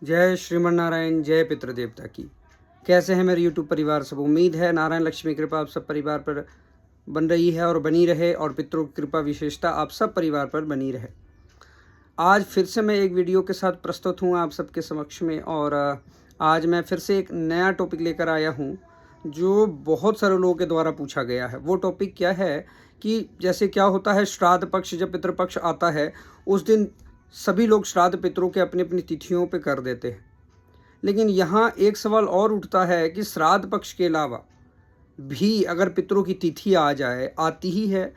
जय श्रीमन नारायण, जय पितृदेवता की। कैसे हैं मेरे यूट्यूब परिवार सब? उम्मीद है नारायण लक्ष्मी कृपा आप सब परिवार पर बन रही है और बनी रहे, और पितरों की कृपा विशेषता आप सब परिवार पर बनी रहे। आज फिर से मैं एक वीडियो के साथ प्रस्तुत हूँ आप सबके समक्ष में, और आज मैं फिर से एक नया टॉपिक लेकर आया हूँ जो बहुत सारे लोगों के द्वारा पूछा गया है। वो टॉपिक क्या है कि जैसे क्या होता है, श्राद्ध पक्ष जब पितृपक्ष आता है उस दिन सभी लोग श्राद्ध पितरों के अपनी अपनी तिथियों पे कर देते हैं। लेकिन यहाँ एक सवाल और उठता है कि श्राद्ध पक्ष के अलावा भी अगर पितरों की तिथि आ जाए, आती ही है,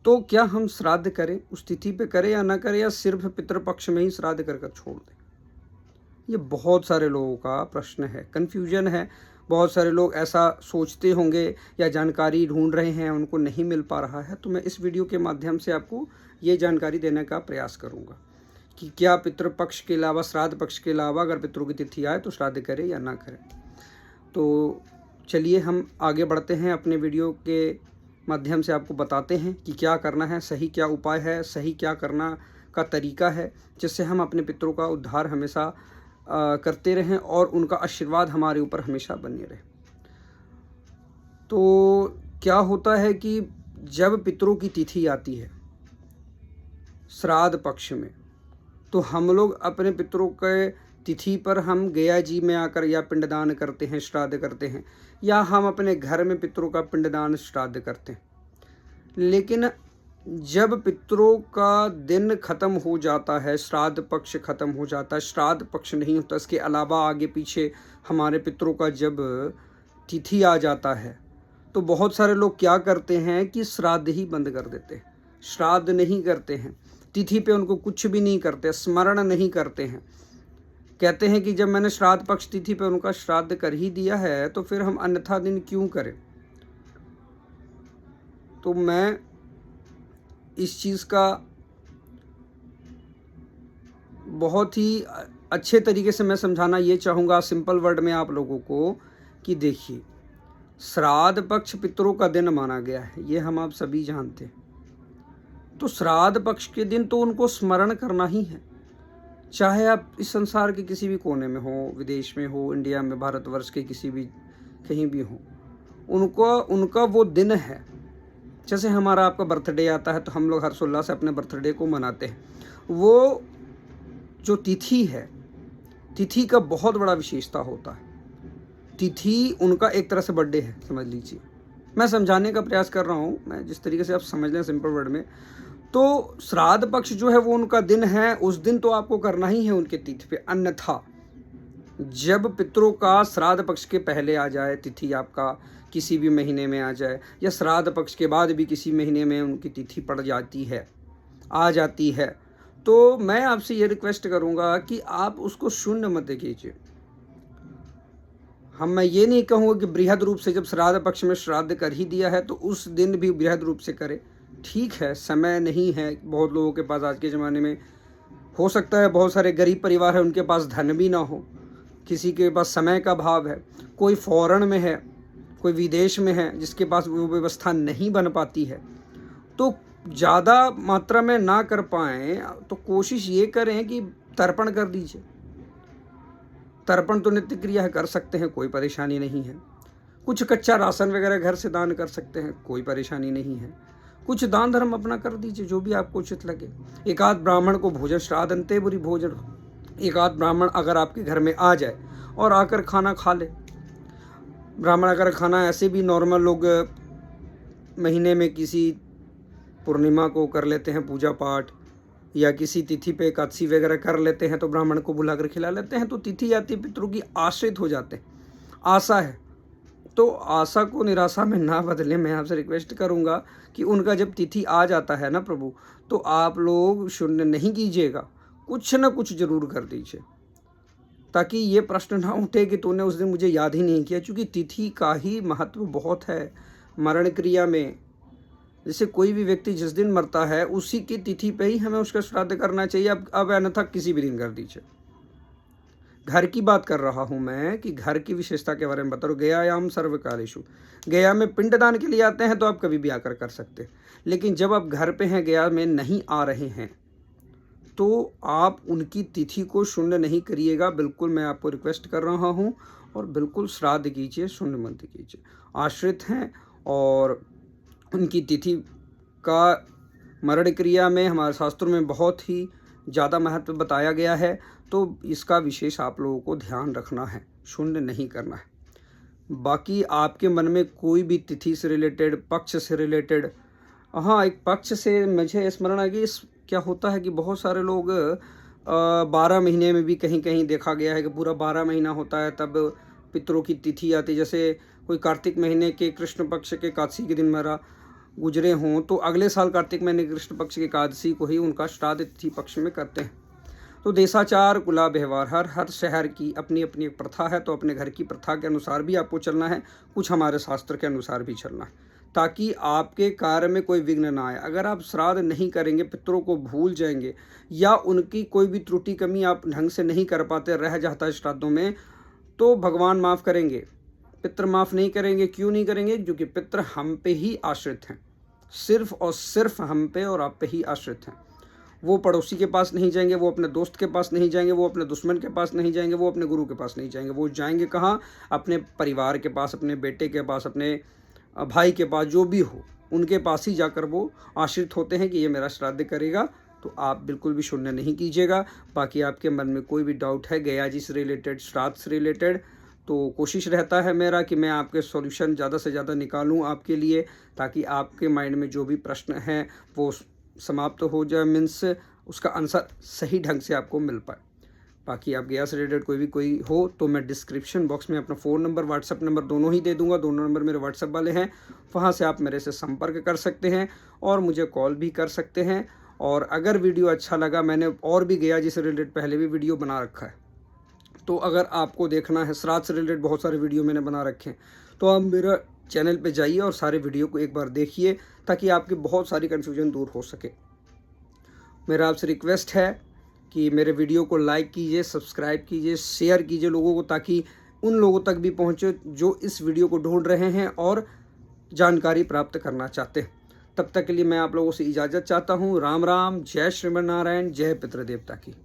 तो क्या हम श्राद्ध करें, उस तिथि पे करें या ना करें, या सिर्फ पितृपक्ष में ही श्राद्ध कर कर छोड़ दें? ये बहुत सारे लोगों का प्रश्न है, कन्फ्यूजन है। बहुत सारे लोग ऐसा सोचते होंगे या जानकारी ढूंढ रहे हैं, उनको नहीं मिल पा रहा है। तो मैं इस वीडियो के माध्यम से आपको ये जानकारी देने का प्रयास करूँगा कि क्या पितृपक्ष के अलावा, श्राद्ध पक्ष के अलावा अगर पितरों की तिथि आए तो श्राद्ध करें या ना करें। तो चलिए हम आगे बढ़ते हैं, अपने वीडियो के माध्यम से आपको बताते हैं कि क्या करना है, सही क्या उपाय है, सही क्या करना का तरीका है, जिससे हम अपने पितरों का उद्धार हमेशा करते रहें और उनका आशीर्वाद हमारे ऊपर हमेशा बने रहे। तो क्या होता है कि जब पितरों की तिथि आती है श्राद्ध पक्ष में, तो हम लोग अपने पितरों के तिथि पर हम गया जी में आकर या पिंडदान करते हैं, श्राद्ध करते हैं, या हम अपने घर में पितरों का पिंडदान श्राद्ध करते हैं। लेकिन जब पितरों का दिन खत्म हो जाता है, श्राद्ध पक्ष खत्म हो जाता है, श्राद्ध पक्ष नहीं होता, इसके अलावा आगे पीछे हमारे पितरों का जब तिथि आ जाता है, तो बहुत सारे लोग क्या करते हैं कि श्राद्ध ही बंद कर देते हैं, श्राद्ध नहीं करते हैं, तिथि पे उनको कुछ भी नहीं करते, स्मरण नहीं करते हैं। कहते हैं कि जब मैंने श्राद्ध पक्ष तिथि पे उनका श्राद्ध कर ही दिया है तो फिर हम अन्यथा दिन क्यों करें। तो मैं इस चीज़ का बहुत ही अच्छे तरीके से मैं समझाना ये चाहूँगा, सिंपल वर्ड में आप लोगों को, कि देखिए, श्राद्ध पक्ष पितरों का दिन माना गया है, ये हम आप सभी जानते हैं। तो श्राद्ध पक्ष के दिन तो उनको स्मरण करना ही है, चाहे आप इस संसार के किसी भी कोने में हो, विदेश में हो, इंडिया में, भारतवर्ष के किसी भी कहीं भी हो, उनका वो दिन है। जैसे हमारा आपका बर्थडे आता है तो हम लोग हर्षोल्लास से अपने बर्थडे को मनाते हैं। वो जो तिथि है, तिथि का बहुत बड़ा विशेषता होता है। तिथि उनका एक तरह से बर्थडे है, समझ लीजिए। मैं समझाने का प्रयास कर रहा हूँ, मैं जिस तरीके से आप समझ लें सिंपल वर्ड में। तो श्राद्ध पक्ष जो है वो उनका दिन है, उस दिन तो आपको करना ही है उनके तिथि पे। अन्यथा जब पितरों का श्राद्ध पक्ष के पहले आ जाए, तिथि आपका किसी भी महीने में आ जाए, या श्राद्ध पक्ष के बाद भी किसी महीने में उनकी तिथि पड़ जाती है, आ जाती है, तो मैं आपसे ये रिक्वेस्ट करूँगा कि आप उसको शून्य मत कीजिए। मैं ये नहीं कहूँगा कि बृहद रूप से जब श्राद्ध पक्ष में श्राद्ध कर ही दिया है तो उस दिन भी बृहद रूप से करें। ठीक है, समय नहीं है बहुत लोगों के पास आज के ज़माने में, हो सकता है बहुत सारे गरीब परिवार है उनके पास धन भी ना हो, किसी के पास समय का अभाव है, कोई फॉरेन में है, कोई विदेश में है जिसके पास वो व्यवस्था नहीं बन पाती है, तो ज़्यादा मात्रा में ना कर पाएँ तो कोशिश ये करें कि तर्पण कर दीजिए। तर्पण तो नित्य क्रिया है, कर सकते हैं, कोई परेशानी नहीं है। कुछ कच्चा राशन वगैरह घर से दान कर सकते हैं, कोई परेशानी नहीं है। कुछ दान धर्म अपना कर दीजिए, जो भी आपको उचित लगे। एक आध ब्राह्मण को भोजन, श्राद्ध अंते बुरी भोजन, एक आध ब्राह्मण अगर आपके घर में आ जाए और आकर खाना खा ले। ब्राह्मण अगर खाना, ऐसे भी नॉर्मल लोग महीने में किसी पूर्णिमा को कर लेते हैं पूजा पाठ, या किसी तिथि पे एकादशी वगैरह कर लेते हैं तो ब्राह्मण को बुलाकर खिला लेते हैं। तो तिथि आती पितरों की आश्रित हो जाते हैं, आशा है, तो आशा को निराशा में ना बदलें। मैं आपसे रिक्वेस्ट करूंगा कि उनका जब तिथि आ जाता है ना प्रभु, तो आप लोग शून्य नहीं कीजिएगा, कुछ ना कुछ जरूर कर दीजिए, ताकि ये प्रश्न ना उठे कि तूने उस दिन मुझे याद ही नहीं किया। क्योंकि तिथि का ही महत्व बहुत है मरण क्रिया में। जैसे कोई भी व्यक्ति जिस दिन मरता है उसी की तिथि पे ही हमें उसका श्राद्ध करना चाहिए। अब अन्यथा किसी भी दिन कर दीजिए। घर की बात कर रहा हूँ मैं, कि घर की विशेषता के बारे में बता रहा हूँ। गयायाम सर्वकालेषु, गया में पिंडदान के लिए आते हैं तो आप कभी भी आकर कर सकते हैं। लेकिन जब आप घर पे हैं, गया में नहीं आ रहे हैं, तो आप उनकी तिथि को शून्य नहीं करिएगा, बिल्कुल मैं आपको रिक्वेस्ट कर रहा हूँ। और बिल्कुल श्राद्ध कीजिए, शून्य मत कीजिए। आश्रित हैं और उनकी तिथि का मरण क्रिया में हमारे शास्त्रों में बहुत ही ज़्यादा महत्व बताया गया है, तो इसका विशेष आप लोगों को ध्यान रखना है, शून्य नहीं करना है। बाकी आपके मन में कोई भी तिथि से रिलेटेड, पक्ष से रिलेटेड, हाँ एक पक्ष से मुझे स्मरण आ गई, क्या होता है कि बहुत सारे लोग 12 महीने में भी कहीं कहीं देखा गया है कि पूरा 12 महीना होता है तब पितरों की तिथि आती है। जैसे कोई कार्तिक महीने के कृष्ण पक्ष के एकादशी के दिन मेरा गुजरे हों तो अगले साल कार्तिक महीने कृष्ण पक्ष की एकादशी को ही उनका श्राद्ध तिथि पक्ष में करते हैं। तो देशाचार कुला व्यवहार, हर शहर की अपनी अपनी एक प्रथा है, तो अपने घर की प्रथा के अनुसार भी आपको चलना है, कुछ हमारे शास्त्र के अनुसार भी चलना है, ताकि आपके कार्य में कोई विघ्न ना आए। अगर आप श्राद्ध नहीं करेंगे, पितरों को भूल जाएंगे या उनकी कोई भी त्रुटि कमी आप ढंग से नहीं कर पाते, रह जाता है श्राद्धों में, तो भगवान माफ़ करेंगे, पितर माफ़ नहीं करेंगे। क्यों नहीं करेंगे? क्योंकि पितर हम पे ही आश्रित हैं, सिर्फ और सिर्फ हम पे और आप पे ही आश्रित हैं। वो पड़ोसी के पास नहीं जाएंगे, वो अपने दोस्त के पास नहीं जाएंगे, वो अपने दुश्मन के पास नहीं जाएंगे, वो अपने गुरु के पास नहीं जाएंगे। वो जाएंगे कहाँ? अपने परिवार के पास, अपने बेटे के पास, अपने भाई के पास, जो भी हो उनके पास ही जाकर वो आश्रित होते हैं कि ये मेरा श्राद्ध करेगा। तो आप बिल्कुल भी शून्य नहीं कीजिएगा। बाकी आपके मन में कोई भी डाउट है गया जी से रिलेटेड, श्राद्ध से रिलेटेड, तो कोशिश रहता है मेरा कि मैं आपके सॉल्यूशन ज़्यादा से ज़्यादा निकालूं आपके लिए, ताकि आपके माइंड में जो भी प्रश्न हैं वो समाप्त हो जाए, मीन्स उसका आंसर सही ढंग से आपको मिल पाए। बाकी आप गया से रिलेटेड कोई हो तो मैं डिस्क्रिप्शन बॉक्स में अपना फ़ोन नंबर, व्हाट्सअप नंबर दोनों ही दे दूंगा। दोनों नंबर मेरे व्हाट्सअप वाले हैं, वहाँ से आप मेरे से संपर्क कर सकते हैं और मुझे कॉल भी कर सकते हैं। और अगर वीडियो अच्छा लगा, मैंने और भी गया जी से रिलेटेड पहले भी वीडियो बना रखा है, तो अगर आपको देखना है श्राद्ध से रिलेटेड बहुत सारे वीडियो मैंने बना रखे हैं, तो आप मेरा चैनल पे जाइए और सारे वीडियो को एक बार देखिए, ताकि आपकी बहुत सारी कन्फ्यूजन दूर हो सके। मेरा आपसे रिक्वेस्ट है कि मेरे वीडियो को लाइक कीजिए, सब्सक्राइब कीजिए, शेयर कीजिए लोगों को, ताकि उन लोगों तक भी पहुँचे जो इस वीडियो को ढूंढ रहे हैं और जानकारी प्राप्त करना चाहते हैं। तब तक के लिए मैं आप लोगों से इजाज़त चाहता हूँ। राम राम, जय श्रीमन नारायण, जय पितृदेवता की।